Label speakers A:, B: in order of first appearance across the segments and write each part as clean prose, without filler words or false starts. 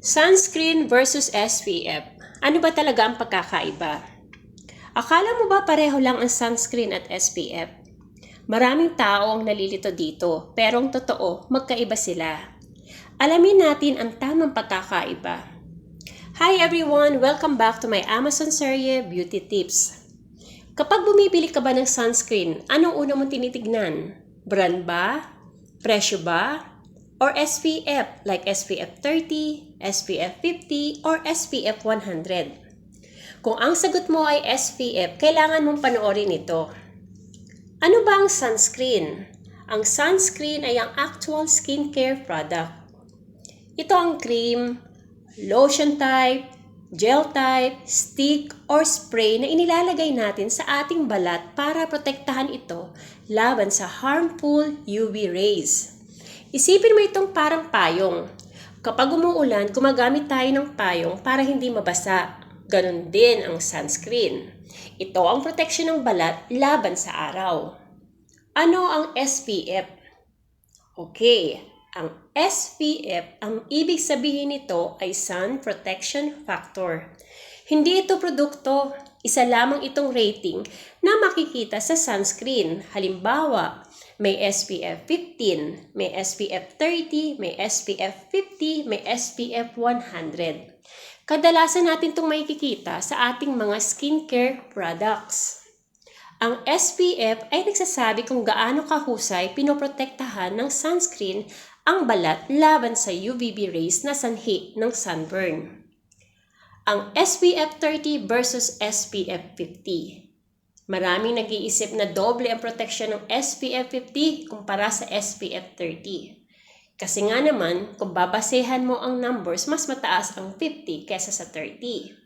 A: Sunscreen versus SPF. Ano ba talaga ang pagkakaiba? Akala mo ba pareho lang ang sunscreen at SPF? Maraming tao ang nalilito dito, pero ang totoo, magkaiba sila. Alamin natin ang tamang pagkakaiba. Hi everyone! Welcome back to my Amazon serye Beauty Tips. Kapag bumibili ka ba ng sunscreen, anong una mong tinitignan? Brand ba? Presyo ba? Or SPF like SPF 30, SPF 50, or SPF 100? Kung ang sagot mo ay SPF, kailangan mong panoorin ito. Ano ba ang sunscreen? Ang sunscreen ay ang actual skincare product. Ito ang cream, lotion type, gel type, stick, or spray na inilalagay natin sa ating balat para protektahan ito laban sa harmful UV rays. Isipin mo itong parang payong. Kapag umuulan, gumagamit tayo ng payong para hindi mabasa. Ganon din ang sunscreen. Ito ang proteksyon ng balat laban sa araw. Ano ang SPF? Okay, ang SPF, ang ibig sabihin nito ay Sun Protection Factor. Hindi ito produkto, isa lamang itong rating na makikita sa sunscreen. Halimbawa, may SPF 15, may SPF 30, may SPF 50, may SPF 100. Kadalasan natin itong makikita sa ating mga skincare products. Ang SPF ay nagsasabi kung gaano kahusay pinoprotektahan ng sunscreen ang balat laban sa UVB rays na sanhi ng sunburn. Ang SPF 30 versus SPF 50. Maraming nag-iisip na doble ang proteksyon ng SPF 50 kumpara sa SPF 30. Kasi nga naman, kung babasehan mo ang numbers, mas mataas ang 50 kesa sa 30.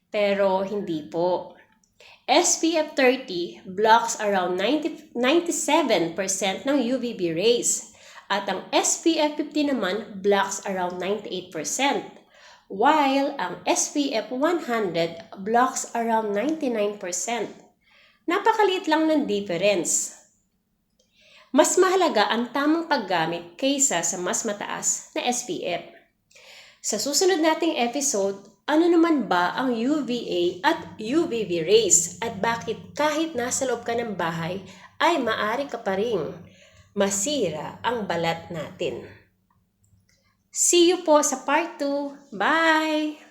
A: Pero hindi po. SPF 30 blocks around 97% ng UVB rays at ang SPF 50 naman blocks around 98%, while ang SPF 100 blocks around 99%. Napakaliit lang ng difference. Mas mahalaga ang tamang paggamit kaysa sa mas mataas na SPF. Sa susunod nating episode, ano naman ba ang UVA at UVB rays at bakit kahit nasa loob ka ng bahay ay maaari ka pa ring masira ang balat natin. See you po sa part 2. Bye!